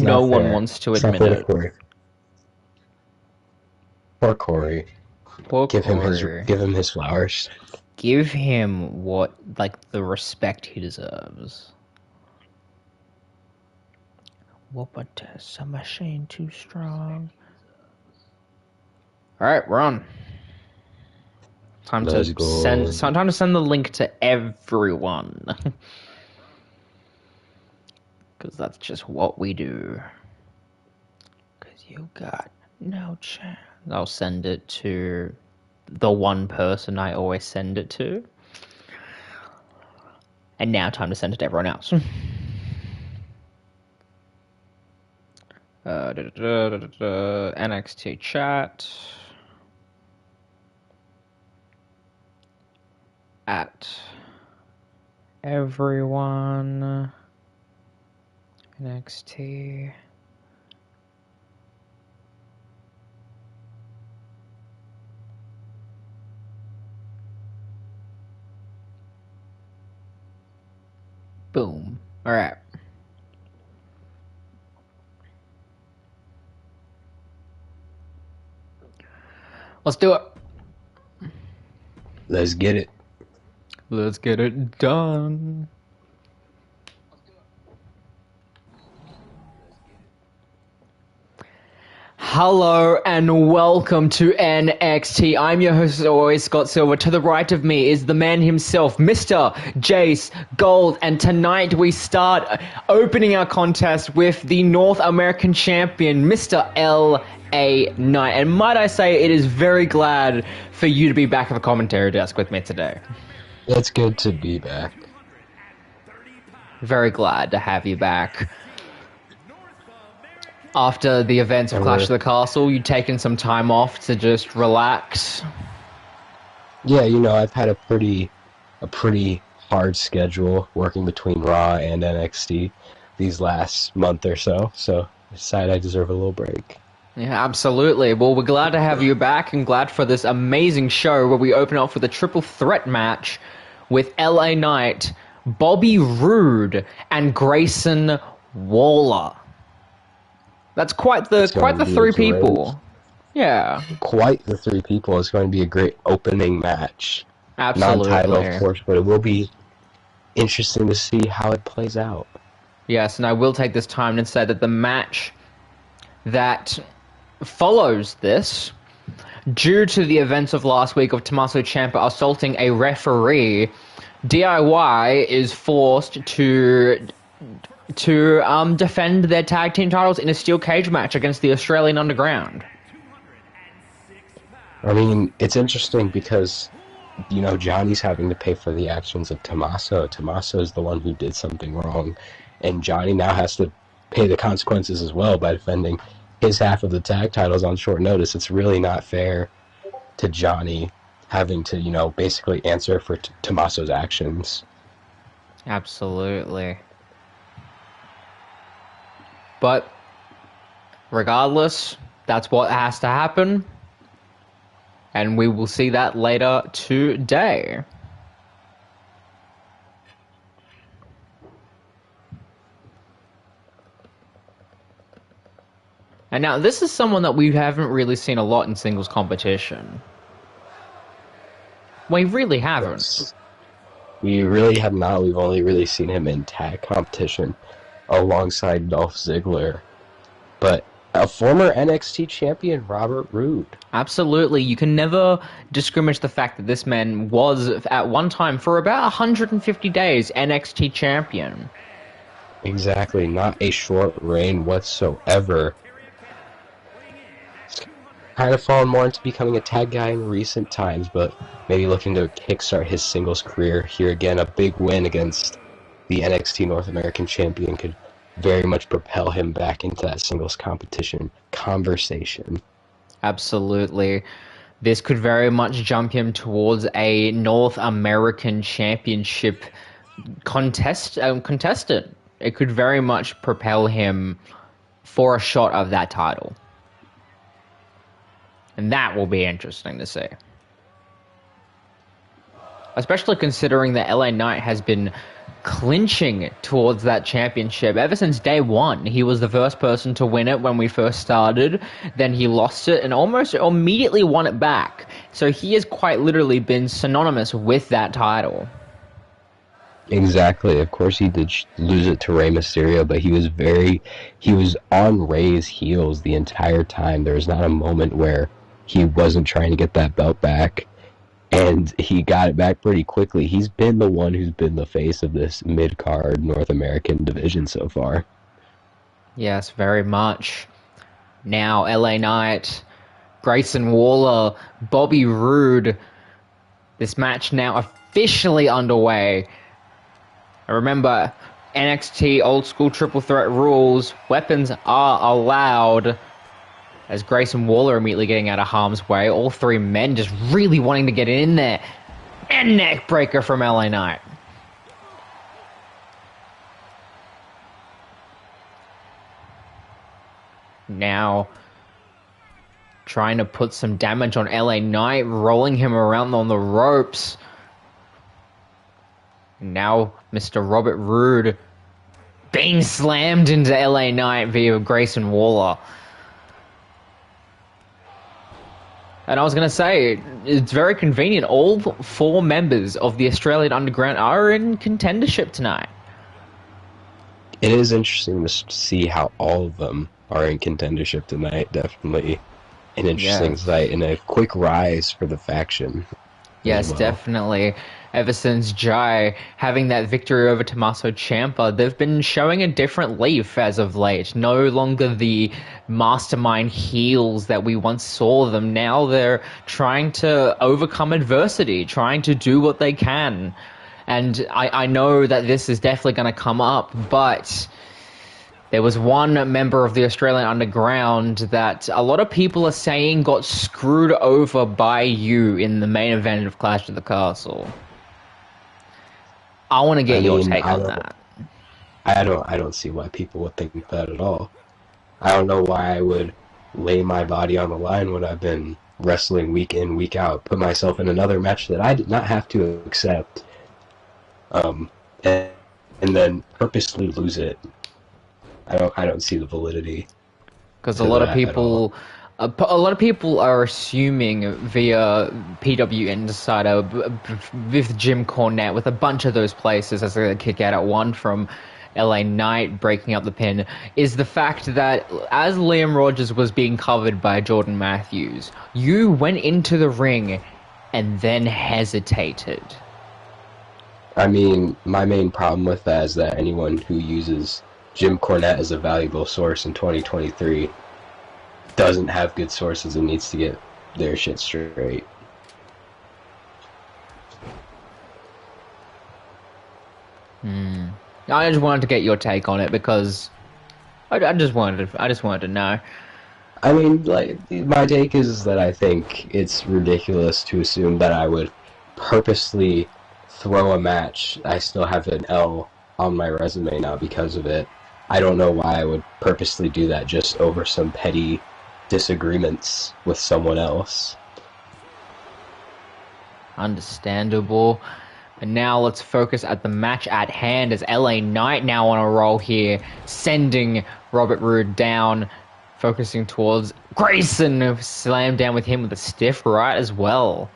no one wants to admit it. Corey. Poor Corey. Poor Give Corey. him his flowers. Give him the respect he deserves. Whoop a test, a machine too strong. Alright, we're on. Time to send the link to everyone. Because that's just what we do. Because you got no chance. I'll send it to the one person I always send it to. And now time to send it to everyone else. NXT chat. At everyone. NXT. Boom. All right. Let's do it. Let's get it. Let's get it done. Hello and welcome to NXT. I'm your host as always, Scott Silver. To the right of me is the man himself, Mr. Jace Gold. And tonight we start opening our contest with the North American champion, Mr. LA Knight. And might I say, it is very glad for you to be back at the commentary desk with me today. It's good to be back. Very glad to have you back. After the events of Clash of the Castle, you'd taken some time off to just relax. Yeah, you know, I've had a pretty hard schedule working between Raw and NXT these last month or so, so I decided I deserve a little break. Yeah, absolutely. Well, we're glad to have you back and glad for this amazing show where we open off with a triple threat match with LA Knight, Bobby Roode, and Grayson Waller. That's quite the three people. Yeah. Quite the three people. It's going to be a great opening match. Absolutely. Non-title, of course, but it will be interesting to see how it plays out. Yes, and I will take this time to say that the match that follows this, due to the events of last week of Tommaso Ciampa assaulting a referee, DIY is forced to defend their tag team titles in a steel cage match against the Australian Underground. I mean, it's interesting because, you know, Johnny's having to pay for the actions of Tommaso. Tommaso is the one who did something wrong, and Johnny now has to pay the consequences as well by defending his half of the tag titles on short notice. It's really not fair to Johnny having to, you know, basically answer for Tommaso's actions. Absolutely. But regardless, that's what has to happen. And we will see that later today. And now, this is someone that we haven't really seen a lot in singles competition. We really haven't. Yes. We really have not. We've only really seen him in tag competition alongside Dolph Ziggler. But a former NXT champion, Robert Roode. Absolutely. You can never discriminate the fact that this man was, at one time, for about 150 days, NXT champion. Exactly. Not a short reign whatsoever. He's kind of fallen more into becoming a tag guy in recent times, but maybe looking to kickstart his singles career here again. A big win against the NXT North American champion could very much propel him back into that singles competition conversation. Absolutely. This could very much jump him towards a North American Championship contestant. It could very much propel him for a shot of that title. And that will be interesting to see. Especially considering that LA Knight has been clinching towards that championship ever since day one. He was the first person to win it when we first started, then he lost it and almost immediately won it back. So he has quite literally been synonymous with that title. Exactly. Of course, he did lose it to Rey Mysterio, but he was on Rey's heels the entire time. There was not a moment where he wasn't trying to get that belt back, and he got it back pretty quickly. He's been the one who's been the face of this mid-card North American division so far. Yes, very much. Now, LA Knight, Grayson Waller, Bobby Roode. This match now officially underway. Remember, NXT old school triple threat rules, weapons are allowed. As Grayson Waller immediately getting out of harm's way, all three men just really wanting to get in there. And neck breaker from LA Knight. Now, trying to put some damage on LA Knight, rolling him around on the ropes. Now, Mr. Robert Roode being slammed into LA Knight via Grayson Waller. And I was going to say, it's very convenient. All four members of the Australian Underground are in contendership tonight. It is interesting to see how all of them are in contendership tonight. Definitely an interesting sight and a quick rise for the faction. Yes, definitely. Ever since Jai having that victory over Tommaso Ciampa, they've been showing a different leaf as of late. No longer the mastermind heels that we once saw them. Now they're trying to overcome adversity, trying to do what they can. And I know that this is definitely going to come up, but there was one member of the Australian Underground that a lot of people are saying got screwed over by you in the main event of Clash of the Castle. I want to get your take on that. I don't see why people would think that at all. I don't know why I would lay my body on the line when I've been wrestling week in, week out, put myself in another match that I did not have to accept, and then purposely lose it. I don't see the validity. Because a lot of people are assuming via PW Insider with Jim Cornette, with a bunch of those places as they kick out at one from LA Knight breaking up the pin, is the fact that as Liam Rogers was being covered by Jordan Matthews, you went into the ring and then hesitated. I mean, my main problem with that is that anyone who uses Jim Cornette as a valuable source in 2023 doesn't have good sources and needs to get their shit straight. I just wanted to get your take on it because I just wanted to know. I mean, like, my take is that I think it's ridiculous to assume that I would purposely throw a match. I still have an L on my resume now because of it. I don't know why I would purposely do that just over some petty disagreements with someone else. Understandable. And now let's focus at the match at hand as LA Knight now on a roll here, sending Robert Roode down, focusing towards Grayson, who slammed down with him with a stiff right as well.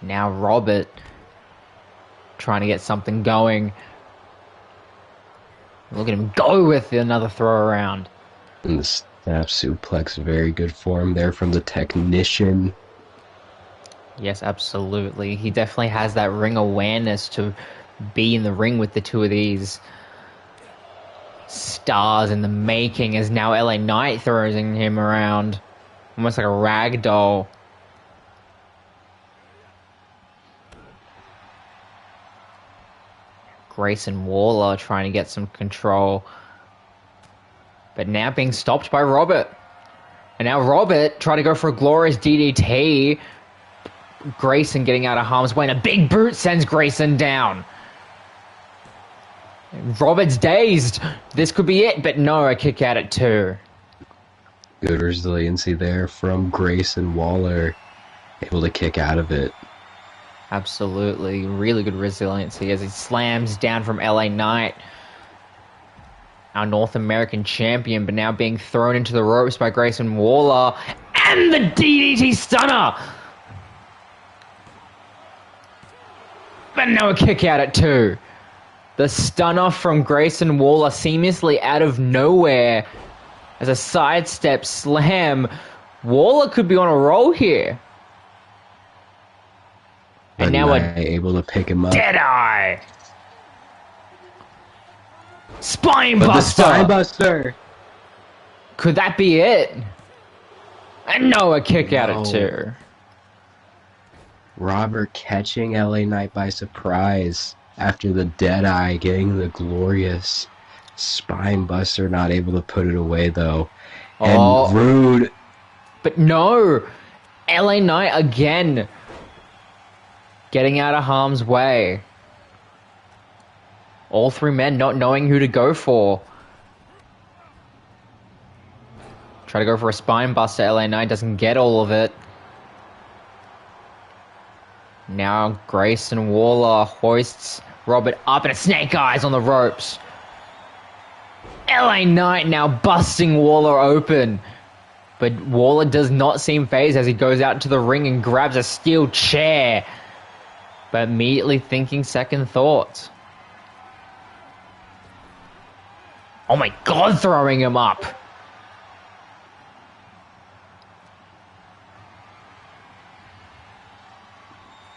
Now Robert trying to get something going. Look at him go with another throw around. And the snap suplex, very good form there from the technician. Yes, absolutely. He definitely has that ring awareness to be in the ring with the two of these stars in the making, as now LA Knight throwing him around almost like a rag doll. Grayson Waller trying to get some control, but now being stopped by Robert. And now Robert trying to go for a glorious DDT. Grayson getting out of harm's way, and a big boot sends Grayson down. Robert's dazed. This could be it, but no, a kick out at 2. Good resiliency there from Grayson Waller, able to kick out of it. Absolutely, really good resiliency as he slams down from LA Knight, our North American champion, but now being thrown into the ropes by Grayson Waller, and the DDT stunner! But no, a kick out at 2. The stunner from Grayson Waller seamlessly out of nowhere as a sidestep slam. Waller could be on a roll here. And now able to pick him up. Deadeye! Spine But buster! the spine buster! Could that be it? And no, a kick out at 2. Robert catching LA Knight by surprise after the Deadeye, getting the glorious spine buster, not able to put it away though. And Rude. But no! LA Knight again. Getting out of harm's way. All 3 men not knowing who to go for. Try to go for a spine buster. LA Knight doesn't get all of it. Now Grayson Waller hoists Robert up and a snake eyes on the ropes. LA Knight now busting Waller open. But Waller does not seem fazed as he goes out to the ring and grabs a steel chair. But immediately thinking second thoughts. Oh my God, throwing him up.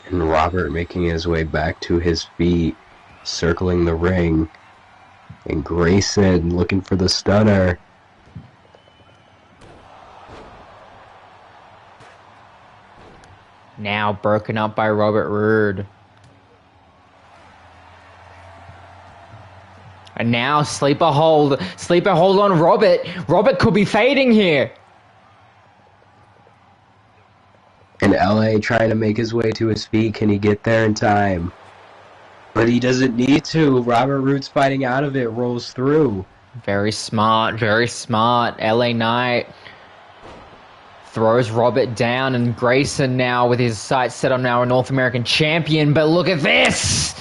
And Robert making his way back to his feet, circling the ring. And Grayson looking for the stunner. Now broken up by Robert Roode. And now sleeper hold on Robert. Robert could be fading here. And LA trying to make his way to his feet. Can he get there in time? But he doesn't need to. Robert Roode's fighting out of it, rolls through. Very smart, very smart. LA Knight throws Robert down, and Grayson now with his sights set on our North American champion. But look at this!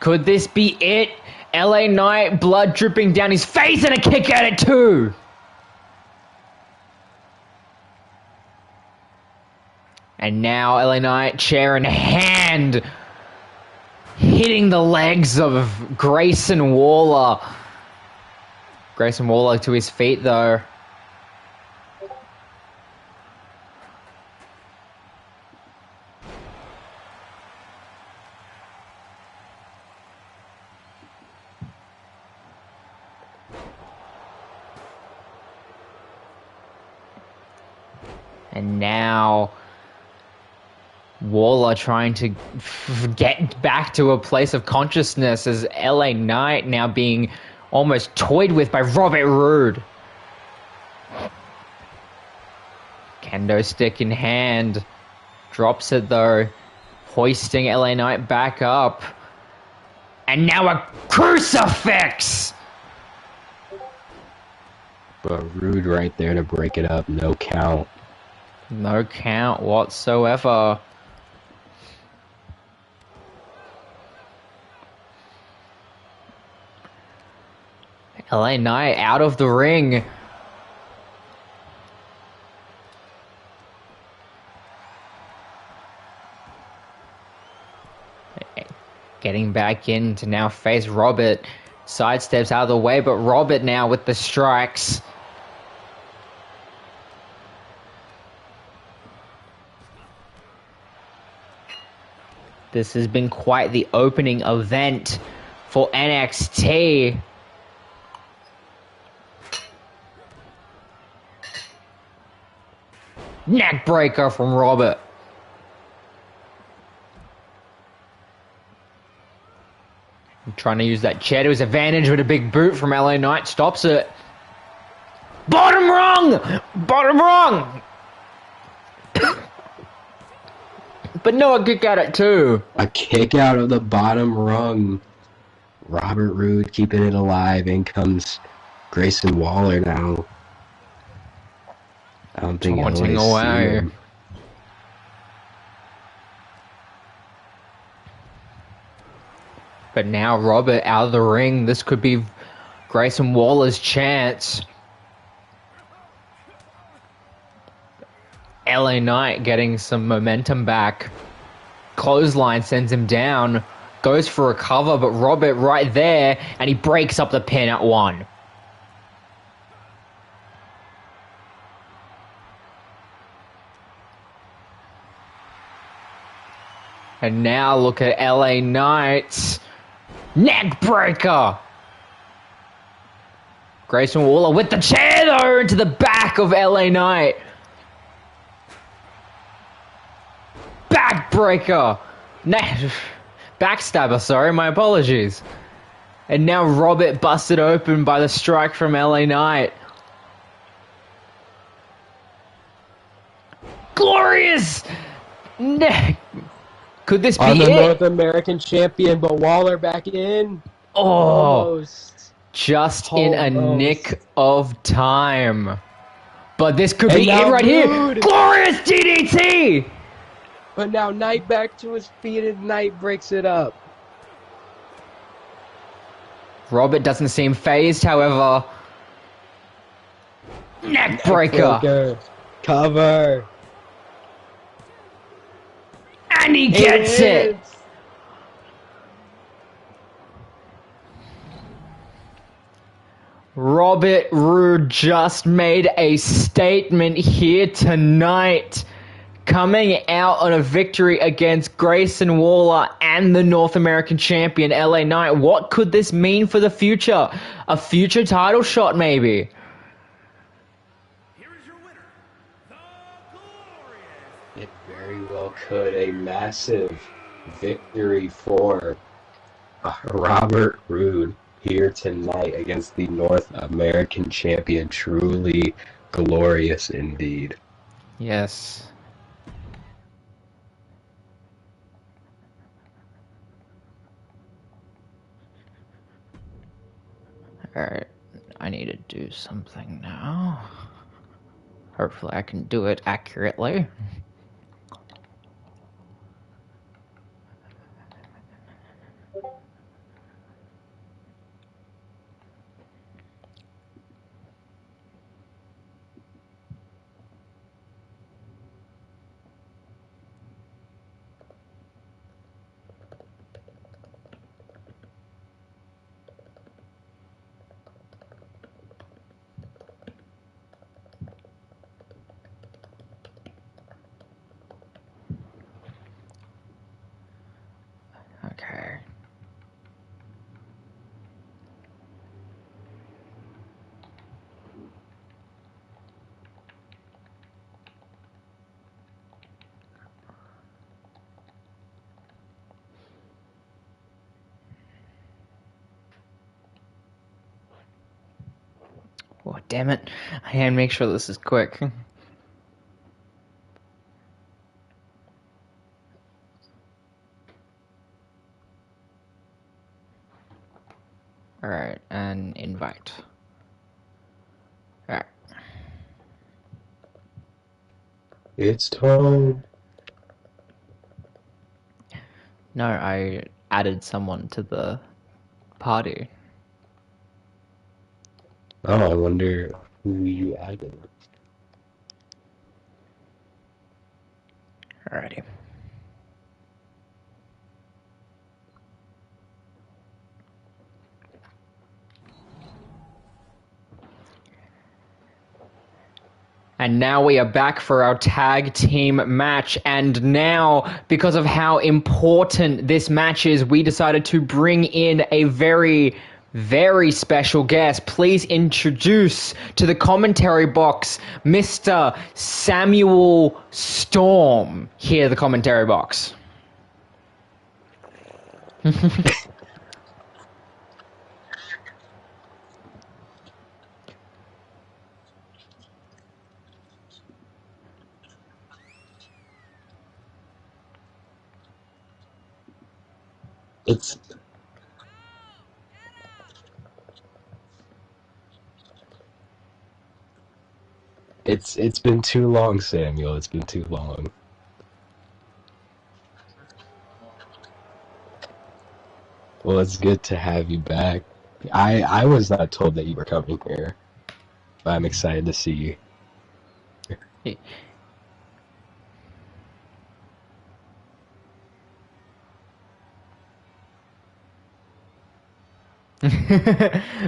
Could this be it? LA Knight, blood dripping down his face, and a kick out at 2. And now LA Knight, chair in hand, hitting the legs of Grayson Waller. Grayson Waller to his feet, though. And now Waller trying to get back to a place of consciousness as LA Knight now being almost toyed with by Robert Roode. Kendo stick in hand. Drops it though. Hoisting LA Knight back up. And now a crucifix! But Roode right there to break it up. No count. No count whatsoever. LA Knight out of the ring. Getting back in to now face Robert. Sidesteps out of the way, but Robert now with the strikes. This has been quite the opening event for NXT. Neck breaker from Robert. Trying to use that chair to his advantage with a big boot from LA Knight. Stops it. Bottom rung! Bottom rung! But no, a kick out at 2. A kick out of the bottom rung. Robert Roode keeping it alive. In comes Grayson Waller now. I don't think Taunting LA's seen away. him. But now Robert out of the ring. This could be Grayson Waller's chance. LA Knight getting some momentum back. Clothesline sends him down. Goes for a cover, but Robert right there, and he breaks up the pin at 1. And now look at LA Knight's neck breaker. Grayson Waller with the chair though into the back of LA Knight. Backbreaker. Backstabber, sorry, my apologies. And now Robert busted open by the strike from LA Knight. Glorious neck. Could this be On the it? North American champion, but Waller back in. Oh, Almost. just in a Almost. nick of time. But this could And be now it right here. Rude. Glorious DDT. But now Knight back to his feet and Knight breaks it up. Robert doesn't seem phased, however. Neck breaker. Cover. And he gets it. Robert Roode just made a statement here tonight, coming out on a victory against Grayson Waller and the North American champion, LA Knight. What could this mean for the future? A future title shot, maybe? Here is your winner, the Glorious. It very well could. A massive victory for Robert Roode here tonight against the North American champion. Truly glorious indeed. Yes. Alright, I need to do something now. Hopefully I can do it accurately. Okay. Oh, damn it. I can make sure this is quick. Alright, and invite. Alright. It's time. No, I added someone to the party. Oh, I wonder who you added. Alrighty. And now we are back for our tag team match. And now, because of how important this match is, we decided to bring in a very, very special guest. Please introduce to the commentary box, Mr. Samuel Storm. Here, the commentary box. It's It's been too long, Samuel. It's been too long. Well, it's good to have you back. I was not told that you were coming here, but I'm excited to see you.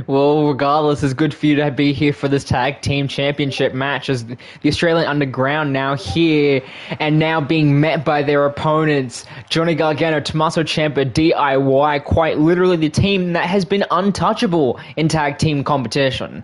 Well, regardless, it's good for you to be here for this tag team championship match as the Australian Underground now here and now being met by their opponents, Johnny Gargano, Tommaso Ciampa, DIY, quite literally the team that has been untouchable in tag team competition.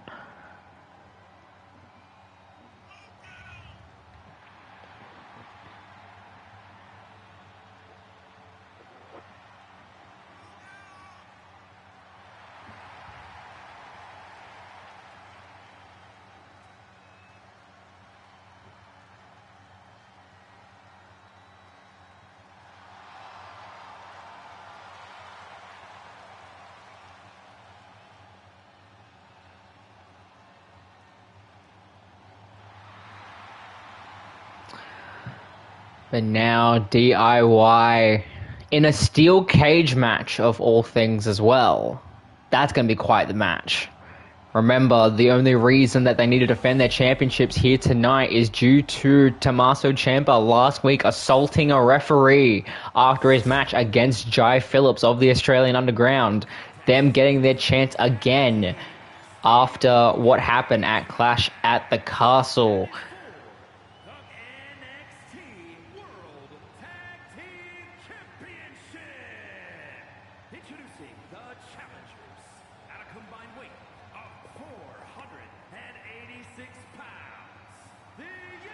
But now DIY in a steel cage match of all things as well. That's going to be quite the match. Remember, the only reason that they need to defend their championships here tonight is due to Tommaso Ciampa last week assaulting a referee after his match against Jai Phillips of the Australian Underground. Them getting their chance again after what happened at Clash at the Castle. The NXT World Tag Team Championship. Introducing the challengers at a combined weight of 486 pounds. The Union.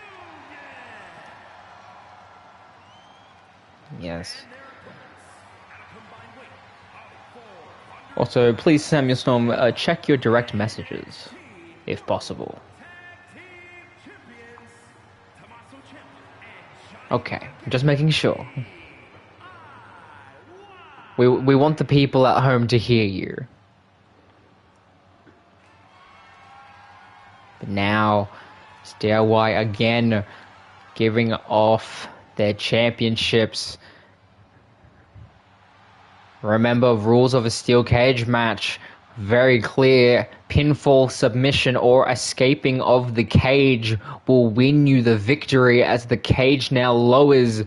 Yes. And their opponents at a combined weight of 400. Also, please, Samuel Storm, check your direct messages, if possible. Tag Team Champions, Tommaso Ciampa and Johnny Okay, just making sure. We want the people at home to hear you. But now, it's DIY again, giving off their championships. Remember, rules of a steel cage match, very clear. Pinfall, submission, or escaping of the cage will win you the victory as the cage now lowers.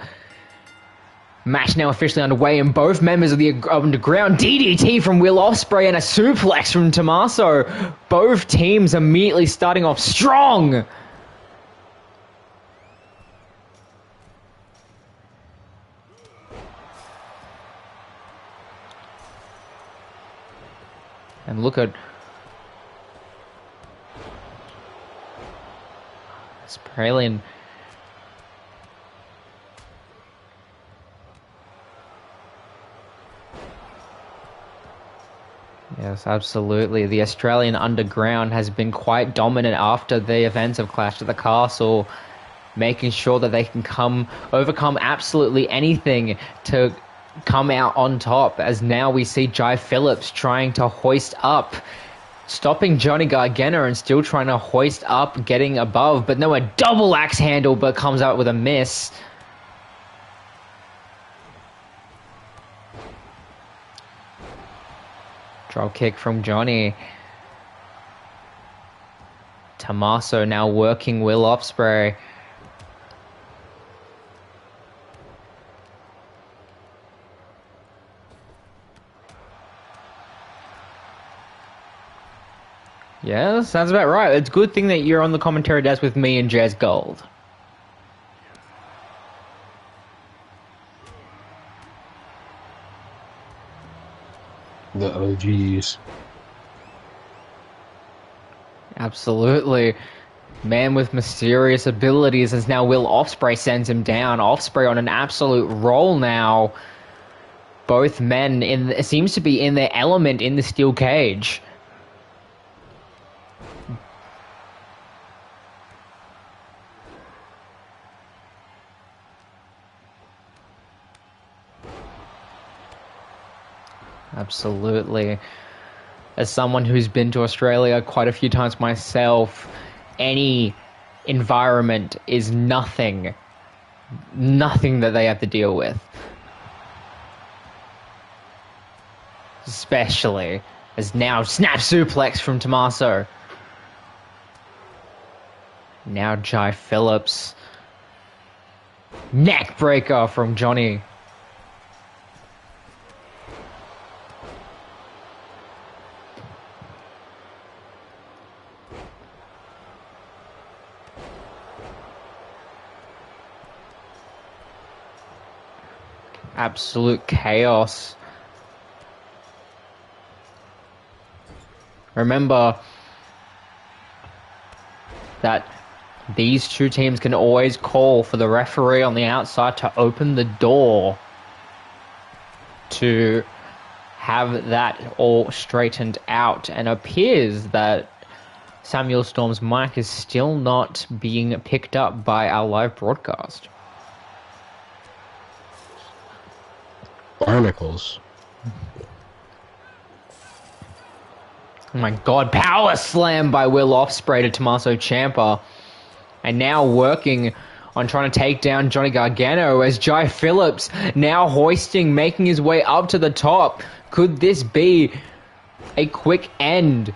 Match now officially underway, and both members of the Underground, DDT from Will Ospreay and a suplex from Tommaso. Both teams immediately starting off strong. And look at Australian. Yes, absolutely. The Australian Underground has been quite dominant after the events of Clash at the Castle, making sure that they can overcome absolutely anything to come out on top, as now we see Jai Phillips trying to hoist up, stopping Johnny Gargano and still trying to hoist up, getting above, but no, a double axe handle, but comes out with a miss. Drop kick from Johnny. Tommaso now working Will Ospreay. Yeah, sounds about right. It's a good thing that you're on the commentary desk with me and Jazz Gold. The OGs. Absolutely. Man with mysterious abilities, as now Will Ospreay sends him down. Ospreay on an absolute roll now. Both men it seems to be in their element in the steel cage. Absolutely. As someone who's been to Australia quite a few times myself, any environment is nothing that they have to deal with. Especially as now snap suplex from Tommaso. Now Jai Phillips. Neck breaker from Johnny. Absolute chaos. Remember that these two teams can always call for the referee on the outside to open the door to have that all straightened out. And it appears that Samuel Storm's mic is still not being picked up by our live broadcast. Barnacles. Oh my god, power slam by Will Ospreay to Tommaso Ciampa. And now working on trying to take down Johnny Gargano as Jai Phillips now hoisting, making his way up to the top. Could this be a quick end?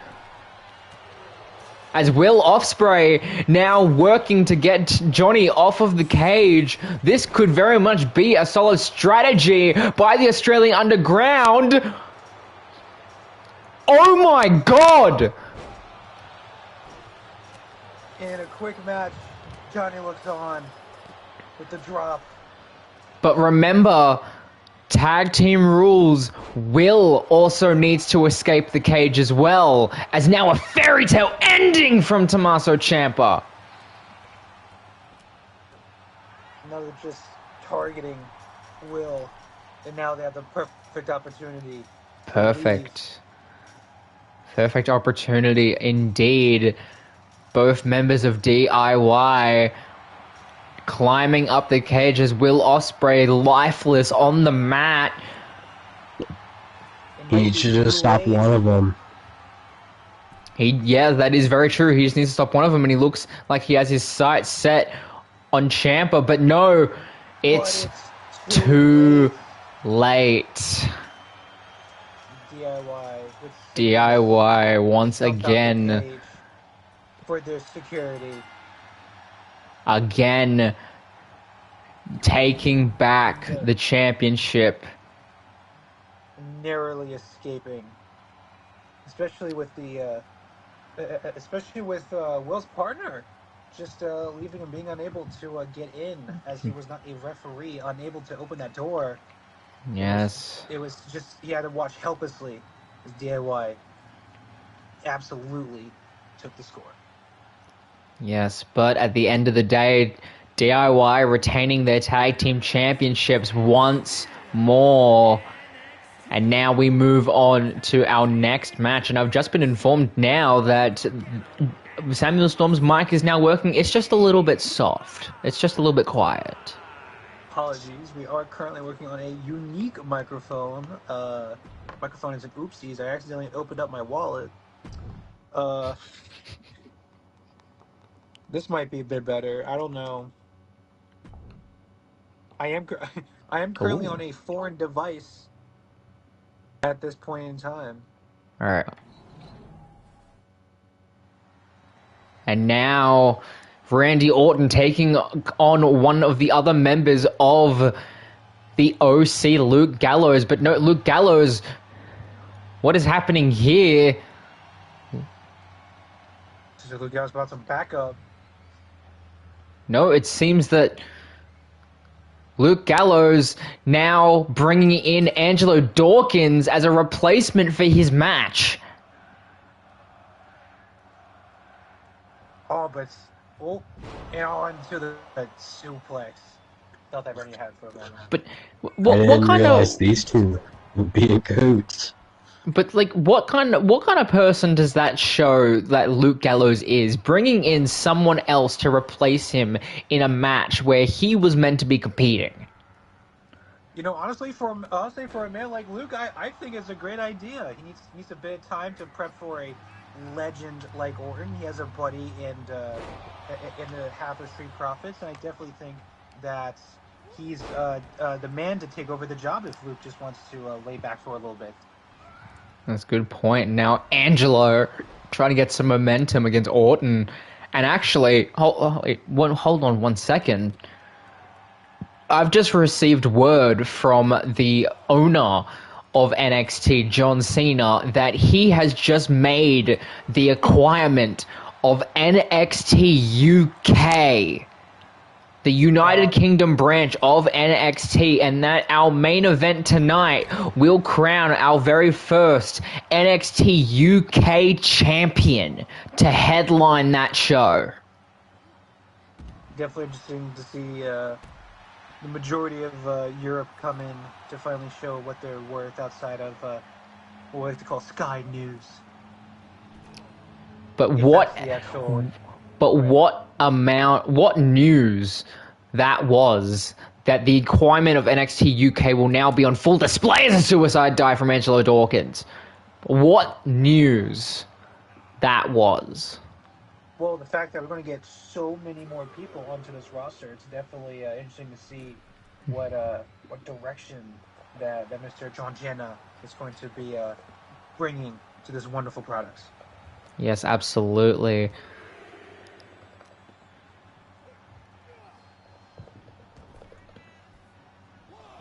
As Will Ospreay now working to get Johnny off of the cage. This could very much be a solid strategy by the Australian Underground. Oh my god! In a quick match, Johnny looks on with the drop. But remember, tag team rules. Will also needs to escape the cage as well, as now a fairy tale ending from Tommaso Ciampa. Now they're just targeting Will, and now they have the perfect opportunity. Perfect. Perfect opportunity indeed. Both members of DIY climbing up the cage as Will Ospreay lifeless on the mat. He should just stop one of them. Yeah, that is very true. He just needs to stop one of them, and he looks like he has his sights set on Ciampa, but no, it's too late. DIY once again. For their security. Again, taking back the championship. Narrowly escaping. Especially with the, Will's partner. Just leaving him, being unable to get in, as he was not a referee, unable to open that door. Yes. It was just, he had to watch helplessly as DIY absolutely took the score. Yes, but at the end of the day, DIY retaining their tag team championships once more. And now we move on to our next match. And I've just been informed now that Samuel Storm's mic is now working. It's just a little bit soft. It's just a little bit quiet. Apologies. We are currently working on a unique microphone. Microphone is an oopsies. I accidentally opened up my wallet. This might be a bit better. I don't know. I am currently on a foreign device at this point in time. All right. And now Randy Orton taking on one of the other members of the OC, Luke Gallows. But no, Luke Gallows, what is happening here? So Luke Gallows about some backup. No, it seems that Luke Gallows now bringing in Angelo Dawkins as a replacement for his match. Oh, but and on to the suplex. Thought that Bernie had for a moment. But I what didn't kind realize of these two would be in cahoots. But like, what kind of person does that show that Luke Gallows is? Bringing in someone else to replace him in a match where he was meant to be competing. You know, honestly, for a man like Luke, I think it's a great idea. He needs a bit of time to prep for a legend like Orton. He has a buddy in the half of Street Profits, and I definitely think that he's the man to take over the job if Luke just wants to lay back for a little bit. That's a good point. Now Angelo trying to get some momentum against Orton, and actually, hold on 1 second. I've just received word from the owner of NXT, John Cena, that he has just made the acquirement of NXT UK, the United Kingdom branch of NXT, and that our main event tonight will crown our very first NXT UK champion to headline that show. Definitely interesting to see the majority of Europe come in to finally show what they're worth outside of what we like to call Sky News. But what news that was, that the acquirement of NXT UK will now be on full display as a suicide dive from Angelo Dawkins. What news that was. Well, the fact that we're going to get so many more people onto this roster, it's definitely interesting to see what direction that Mr. John Jenna is going to be bringing to this wonderful product. Yes, absolutely.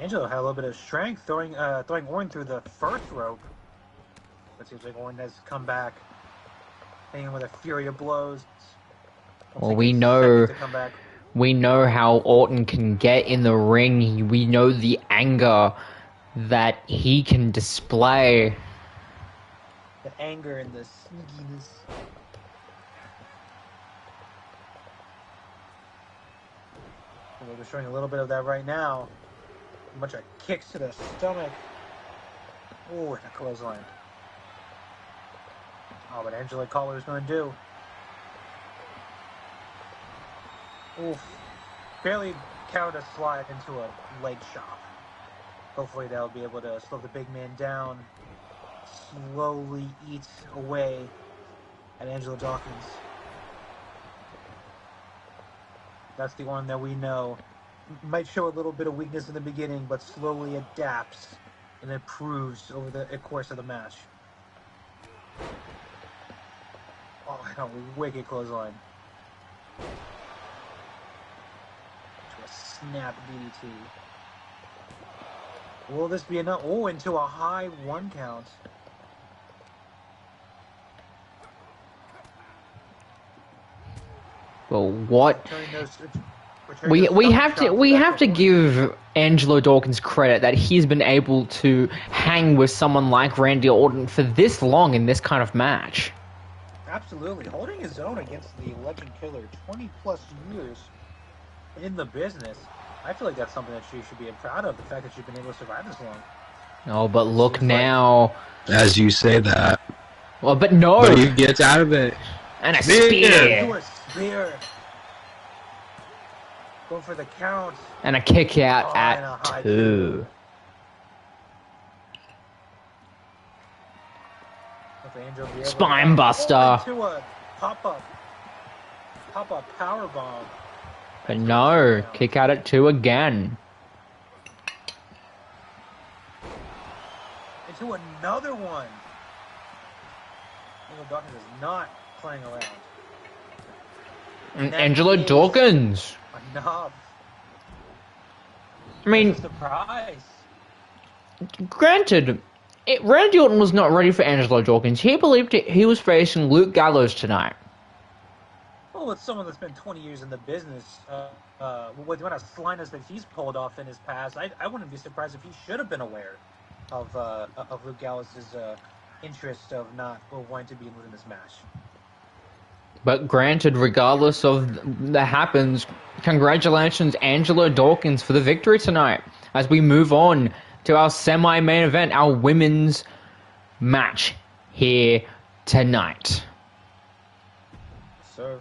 Angelo had a little bit of strength throwing Orton through the first rope. It seems like Orton has come back, hanging with a fury of blows. Well, we know how Orton can get in the ring. We know the anger that he can display. The anger and the sneakiness. We're showing a little bit of that right now. A bunch of kicks to the stomach. Oh, and a clothesline. Oh, but Angelo Collar's going to do. Oof. Barely countered a slide into a leg chop. Hopefully that'll be able to slow the big man down. Slowly eat away at Angelo Dawkins. That's the one that we know might show a little bit of weakness in the beginning, but slowly adapts and improves over the course of the match. Oh, I know, wicked clothesline. To a snap DDT. Will this be enough? Oh, into a high 1 count. Well, what? We have to give Angelo Dawkins credit that he's been able to hang with someone like Randy Orton for this long in this kind of match. Absolutely, holding his own against the legend killer, 20 plus years in the business. I feel like that's something that she should be proud of. The fact that she's been able to survive this long. Oh, but look now. As you say that. Well, but no. But he gets out of it. And a spear. Do a spear. Going for the count. And a kick out at 2. Spine buster. Into a pop-up power bomb. But no, kick out at 2 again. Into another one. Angelo Dawkins is not playing around. And Angelo Dawkins. Enough. I mean, surprise. Granted, Randy Orton was not ready for Angelo Dawkins. He believed he was facing Luke Gallows tonight. Well, with someone that's been 20 years in the business, with the amount of slyness that he's pulled off in his past, I wouldn't be surprised if he should have been aware of Luke Gallows' interest of not wanting to be in this match. But granted, regardless of that happens, congratulations, Angelo Dawkins, for the victory tonight. As we move on to our semi-main event, our women's match here tonight. Sir.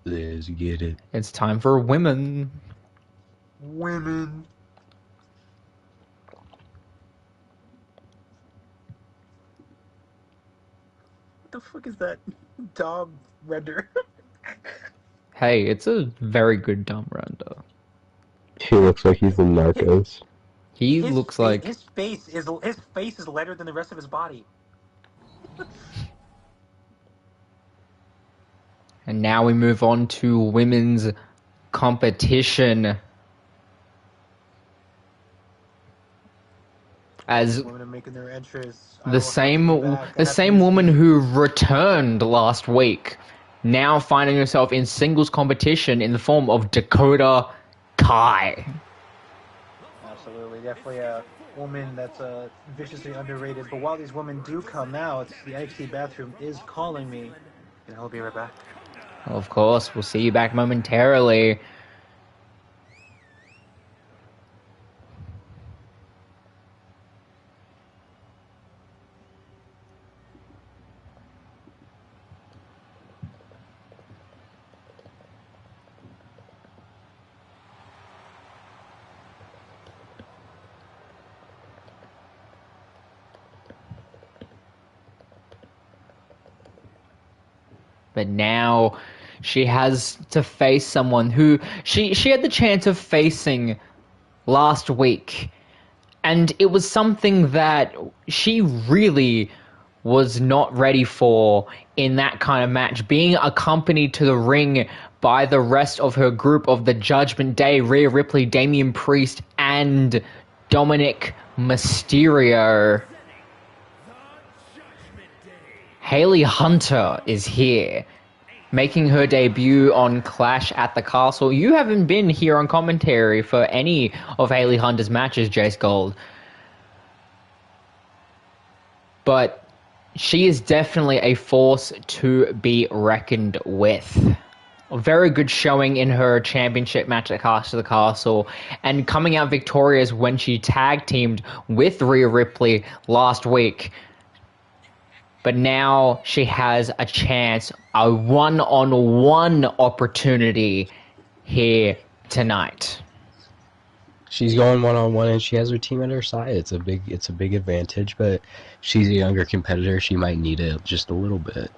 Let's get it. It's time for women. Women. the fuck is that dog render? Hey, it's a very good dumb render. He looks like he's in Narcos. He looks like... his face is lighter than the rest of his body. And now we move on to women's competition. As Women are making their entrance. the same woman who returned last week, now finding herself in singles competition in the form of Dakota Kai. Absolutely, definitely a woman that's viciously underrated. But while these women do come out, the NXT bathroom is calling me, and I'll be right back. Of course, we'll see you back momentarily. But now she has to face someone who she had the chance of facing last week. And it was something that she really was not ready for in that kind of match. Being accompanied to the ring by the rest of her group of the Judgment Day, Rhea Ripley, Damian Priest, and Dominic Mysterio. Hayley Hunter is here, making her debut on Clash at the Castle. You haven't been here on commentary for any of Hayley Hunter's matches, Jace Gold. But she is definitely a force to be reckoned with. A very good showing in her championship match at Clash at the Castle, and coming out victorious when she tag teamed with Rhea Ripley last week. But now she has a chance, a one-on-one opportunity here tonight. She's going one-on-one, and she has her team at her side. It's a big advantage, but she's a younger competitor. She might need it just a little bit.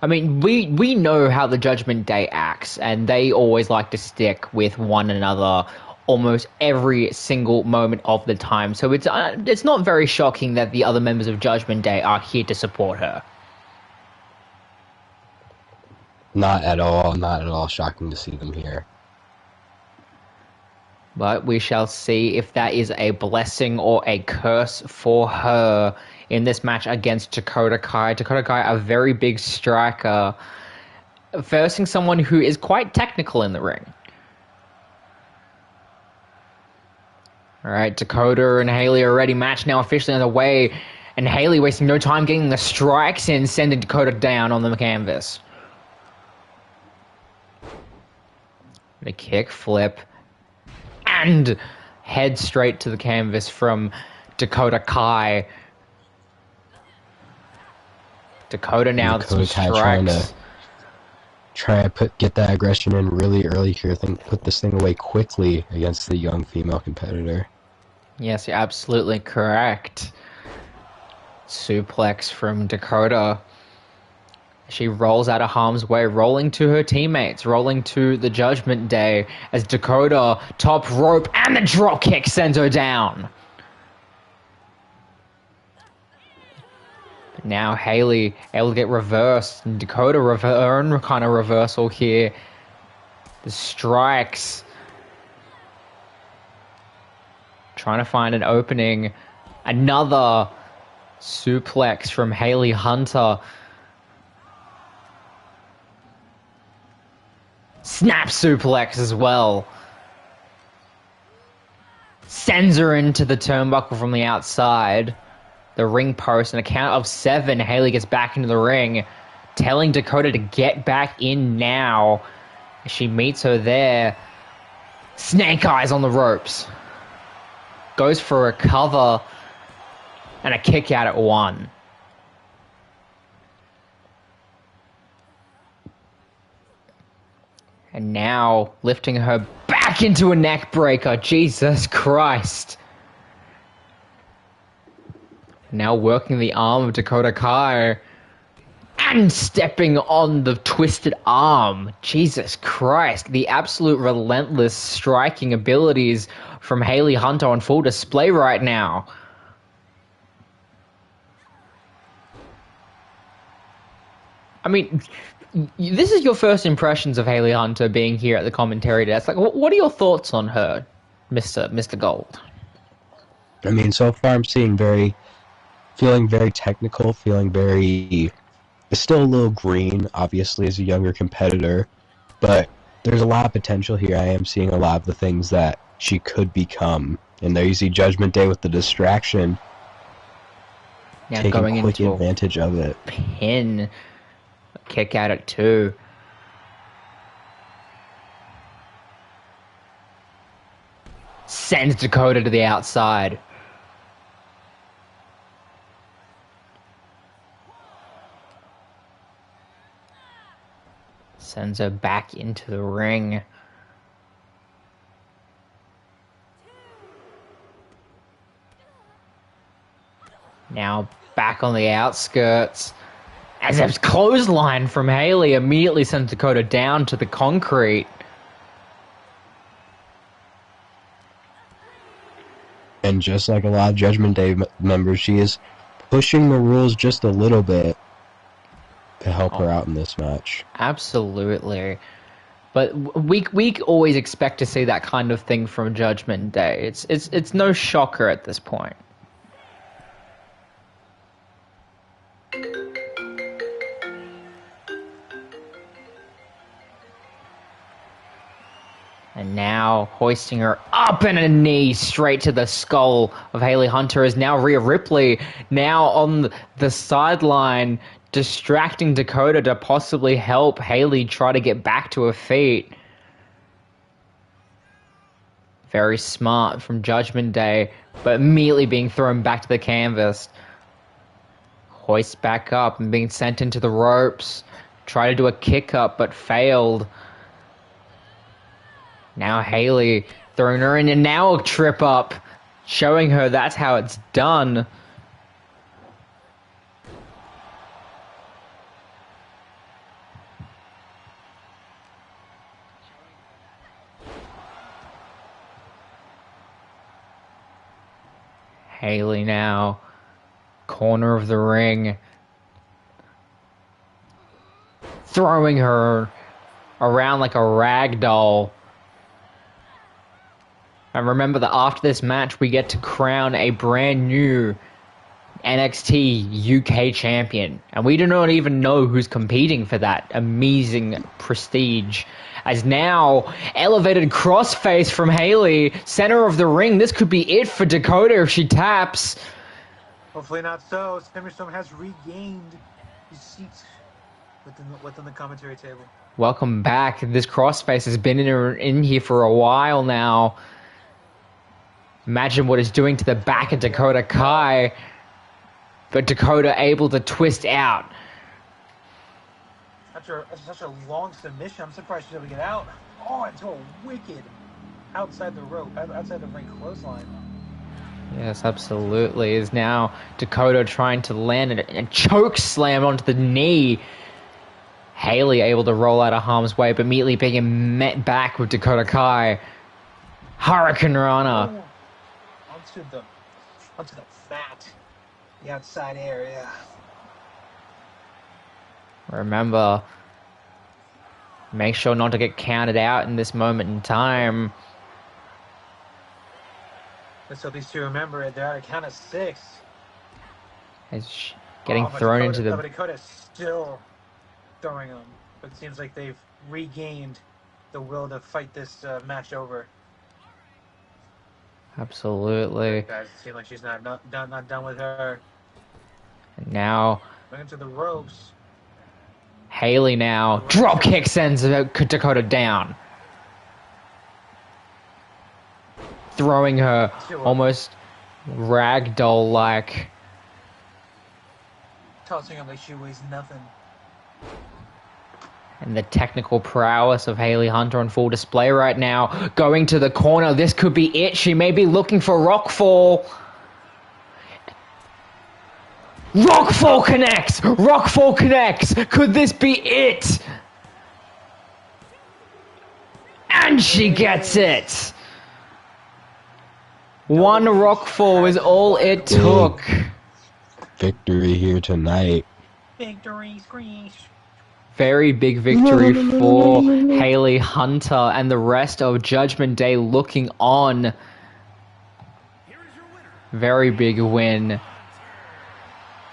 I mean, we know how the Judgment Day acts, and they always like to stick with one another almost every single moment of the time. So it's not very shocking that the other members of Judgment Day are here to support her. Not at all shocking to see them here. But we shall see if that is a blessing or a curse for her in this match against Dakota Kai. Dakota Kai, a very big striker, versing someone who is quite technical in the ring. All right, Dakota and Hayley are already matched now officially on the way, and Hayley wasting no time getting the strikes in, sending Dakota down on the canvas. The kick flip, and head straight to the canvas from Dakota Kai. Dakota now some strikes. Trying to get that aggression in really early here. Put this thing away quickly against the young female competitor. Yes, you're absolutely correct. Suplex from Dakota. She rolls out of harm's way, rolling to her teammates, rolling to the Judgment Day as Dakota, top rope, and the drop kick sends her down. But now Hayley able to get reversed, and Dakota own kind of reversal here. The strikes. Trying to find an opening. Another suplex from Hayley Hunter. Snap suplex as well. Sends her into the turnbuckle from the outside. The ring post, and a count of 7. Hayley gets back into the ring, telling Dakota to get back in now. She meets her there. Snake eyes on the ropes. Goes for a cover and a kick out at 1. And now lifting her back into a neck breaker. Jesus Christ. Now working the arm of Dakota Kai. And stepping on the twisted arm. Jesus Christ. The absolute relentless striking abilities from Hayley Hunter on full display right now. I mean, this is your first impressions of Hayley Hunter being here at the commentary desk. Like, what are your thoughts on her, Mr. Gold? I mean, so far I'm feeling very technical, feeling very, still a little green, obviously, as a younger competitor, but there's a lot of potential here. I am seeing a lot of the things that she could become. And there you see Judgment Day with the distraction, taking going quick into advantage of it. Pin. Kick at it too. Sends Dakota to the outside. Sends her back into the ring. Now back on the outskirts. As a clothesline from Hayley immediately sends Dakota down to the concrete. And just like a lot of Judgment Day members, she is pushing the rules just a little bit to help her out in this match. Absolutely. But we always expect to see that kind of thing from Judgment Day. It's no shocker at this point. And now hoisting her up in a knee straight to the skull of Hayley Hunter is now Rhea Ripley, now on the sideline, distracting Dakota to possibly help Hayley try to get back to her feet. Very smart from Judgment Day, but immediately being thrown back to the canvas. Hoist back up and being sent into the ropes. Try to do a kick up, but failed. Now Hayley throwing her in, and now a trip up, showing her that's how it's done. Hayley now, corner of the ring, throwing her around like a rag doll. And remember that after this match, we get to crown a brand new NXT UK champion. And we do not even know who's competing for that amazing prestige. As now, elevated crossface from Hayley, center of the ring. This could be it for Dakota if she taps. Hopefully not so. Stone has regained his seat within the commentary table. Welcome back. This crossface has been in here for a while now. Imagine what it's doing to the back of Dakota Kai. But Dakota able to twist out. After such a long submission, I'm surprised she's able to get out. Oh, into a wicked outside the ring clothesline. Yes, absolutely. Is now Dakota trying to land a choke slam onto the knee. Hayley able to roll out of harm's way, but immediately being met back with Dakota Kai. Hurricane Rana. Oh. Onto the mat, the outside area. Remember, make sure not to get counted out in this moment in time. Let's hope these two remember it. They're at a count of 6. It's getting thrown into the... Dakota's still throwing them, but it seems like they've regained the will to fight this match over. Absolutely. Guys, it seems like she's not done with her. And now Going to the ropes. Hayley now drop kick sends Dakota down, throwing her almost ragdoll like, Tossing her like she weighs nothing. and the technical prowess of Hayley Hunter on full display right now. Going to the corner. This could be it. She may be looking for rockfall. Rockfall connects! Rockfall connects! Could this be it? And she gets it! One Rockfall is all it took. Victory here tonight. Victory screech. Very big victory for Haley Hunter and the rest of Judgment Day looking on. Very big win.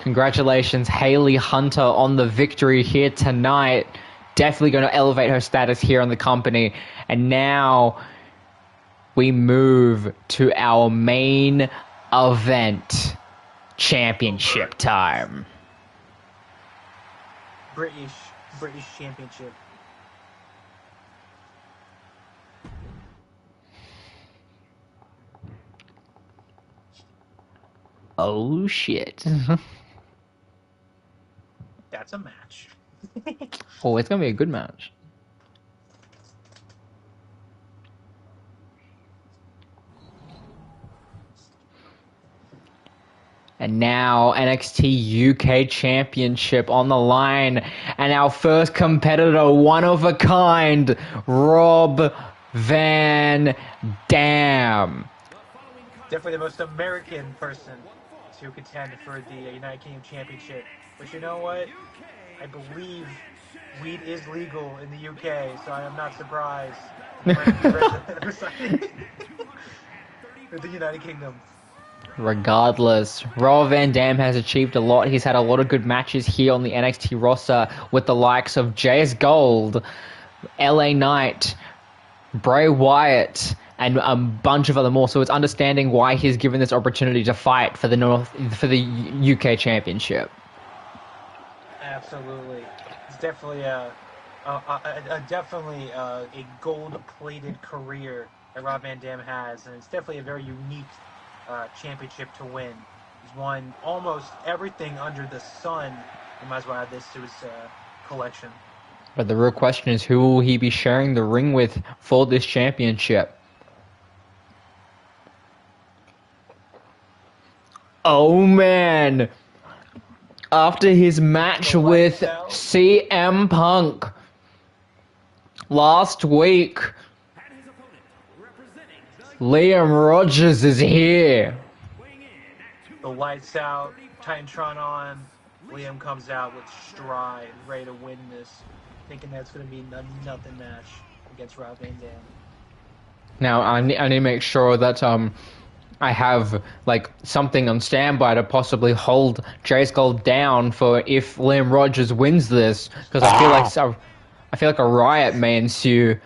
Congratulations, Haley Hunter, on the victory here tonight. Definitely going to elevate her status here in the company. And now we move to our main event. Championship time. British Championship. Oh shit. That's a match. Oh, it's gonna be a good match. And now NXT UK Championship on the line. And our first competitor, one of a kind, Rob Van Dam. Definitely the most American person to contend for the United Kingdom Championship. But you know what? I believe weed is legal in the UK, so I am not surprised. With the United Kingdom. Regardless, Rob Van Dam has achieved a lot. He's had a lot of good matches here on the NXT roster with the likes of JS Gold, LA Knight, Bray Wyatt, and a bunch of other more. So it's understanding why he's given this opportunity to fight for the UK Championship. Absolutely, it's definitely a gold-plated career that Rob Van Dam has, and it's definitely a very unique championship to win. He's won almost everything under the sun. He might as well add this to his collection. But the real question is, who will he be sharing the ring with for this championship? Oh man! After his match with CM Punk last week, Liam Rogers is here. The lights out, Titantron on. Liam comes out with stride, ready to win this, thinking that's going to be a nothing match against Rob Van Dam. Now I need to make sure that I have like something on standby to possibly hold Jace Gold down for if Liam Rogers wins this, because I feel like a riot may ensue.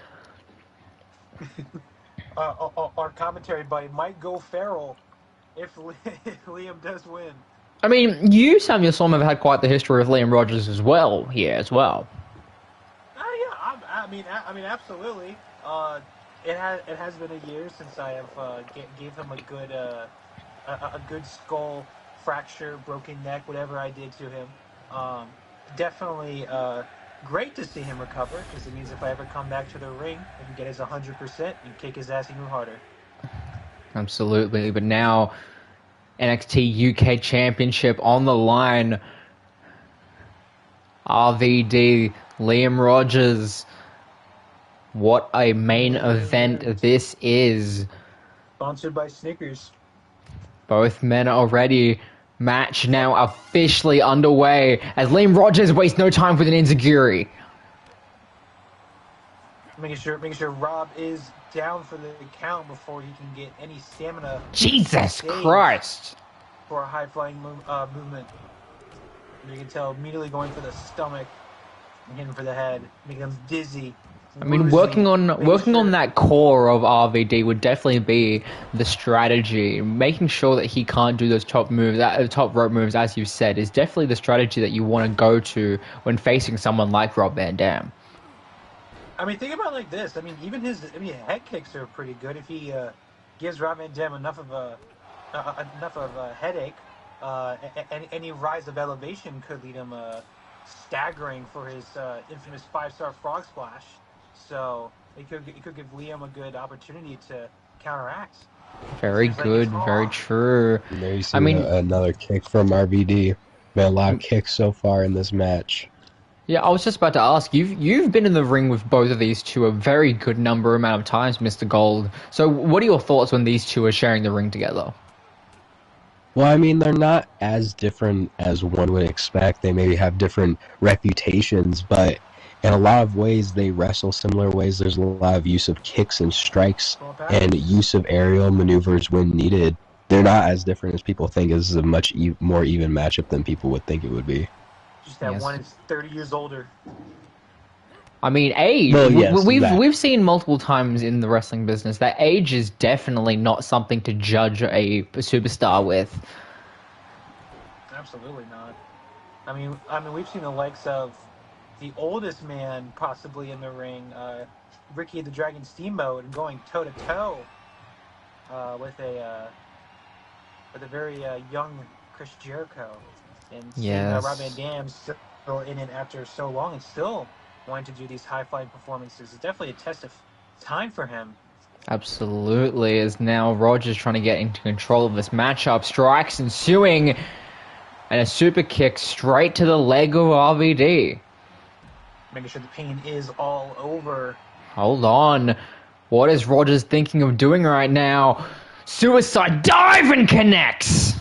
Our commentary buddy might go feral if Liam does win. I mean, you, Samuel Storm, have had quite the history with Liam Rogers as well here as well. Yeah, I mean, absolutely. It has been a year since I have gave him a good skull fracture, broken neck, whatever I did to him. Definitely great to see him recover, because it means if I ever come back to the ring, I can get his 100% and kick his ass even harder. Absolutely, but now NXT UK Championship on the line. RVD, Liam Rogers. What a main event this is. Sponsored by Snickers. Both men are ready. Match now officially underway as Liam Rogers wastes no time with an enziguri. Making sure Rob is down for the count before he can get any stamina. Jesus Christ! For a high-flying movement. You can tell immediately going for the stomach and hitting for the head, making him dizzy. I mean, working on that core of RVD would definitely be the strategy. Making sure that he can't do those top rope moves, as you said, is definitely the strategy that you want to go to when facing someone like Rob Van Dam. I mean, think about it like this. I mean, even his head kicks are pretty good if he gives Rob Van Dam enough of a headache. Any rise of elevation could lead him staggering for his infamous 5-star frog splash. So it could give Liam a good opportunity to counteract. Very good, very true. There you see another kick from RVD. Been a lot of kicks so far in this match. Yeah, I was just about to ask. You've been in the ring with both of these two a very good amount of times, Mr. Gold. So, what are your thoughts when these two are sharing the ring together? Well, I mean, they're not as different as one would expect. They maybe have different reputations, but in a lot of ways, they wrestle similar ways. There's a lot of use of kicks and strikes and use of aerial maneuvers when needed. They're not as different as people think. This is a much more even matchup than people would think it would be. Just that one is 30 years older. I mean, age. Well, yes, we've seen multiple times in the wrestling business that age is definitely not something to judge a superstar with. Absolutely not. I mean, we've seen the likes of the oldest man possibly in the ring, Ricky the Dragon Steamboat, and going toe to toe with a very young Chris Jericho, and seeing Rob Van Dam still in it after so long and still wanting to do these high-flying performances is definitely a test of time for him. Absolutely, as now Rogers trying to get into control of this matchup. Strikes ensuing, and a super kick straight to the leg of RVD. Making sure the pain is all over. Hold on. What is Rogers thinking of doing right now? Suicide dive and connects!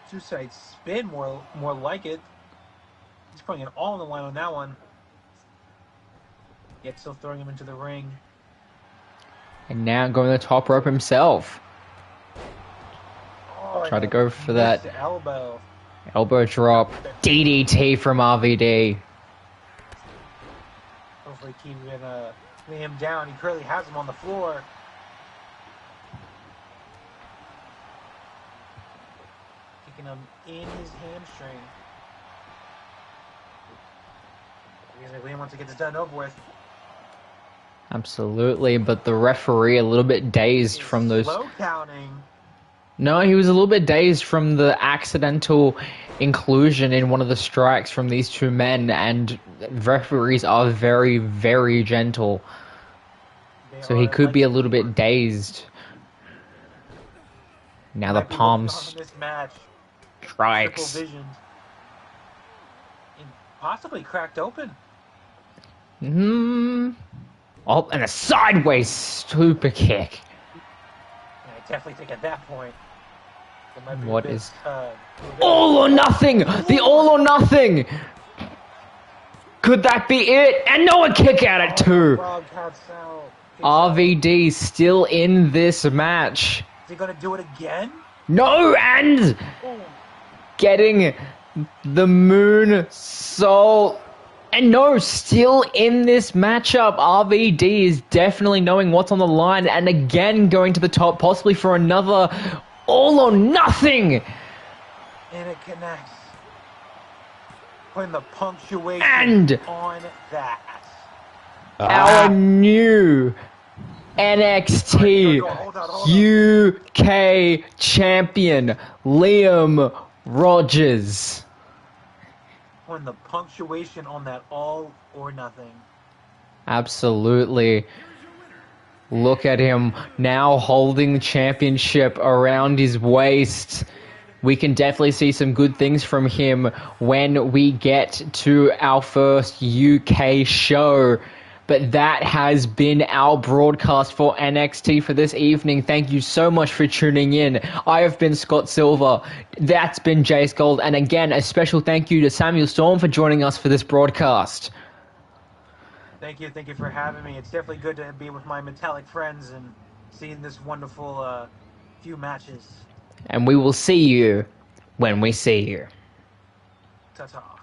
Suicide spin, more like it. He's putting it all on the line on that one. Yet still throwing him into the ring. And now going to the top rope himself. Oh, try to go for that elbow drop. DDT from RVD. Hopefully keeping him down. He currently has him on the floor. Kicking him in his hamstring. Liam wants to get this done over with. Absolutely, but the referee a little bit dazed from those. Slow counting. No, he was a little bit dazed from the accidental inclusion in one of the strikes from these two men, and referees are very, very gentle. So he could be a little bit dazed. Now the palms. Strikes. Possibly cracked open. Oh, and a sideways super kick. Yeah, I definitely think at that point. What is all or nothing? The all or nothing. Could that be it? And no, a kick out at two. RVD still in this match. Is he gonna do it again? No, and getting the moonsault. And no, still in this matchup, RVD is definitely knowing what's on the line and again going to the top, possibly for another all or nothing. And it connects. Putting the punctuation on that. Our new NXT UK champion, Liam Rogers. Putting the punctuation on that all or nothing. Absolutely. Look at him now holding the championship around his waist. We can definitely see some good things from him when we get to our first UK show. But that has been our broadcast for NXT for this evening. Thank you so much for tuning in. I have been Scott Silver. That's been Jace Gold. And again, a special thank you to Samuel Storm for joining us for this broadcast. Thank you for having me. It's definitely good to be with my metallic friends and seeing this wonderful few matches. And we will see you when we see you. Ta-ta.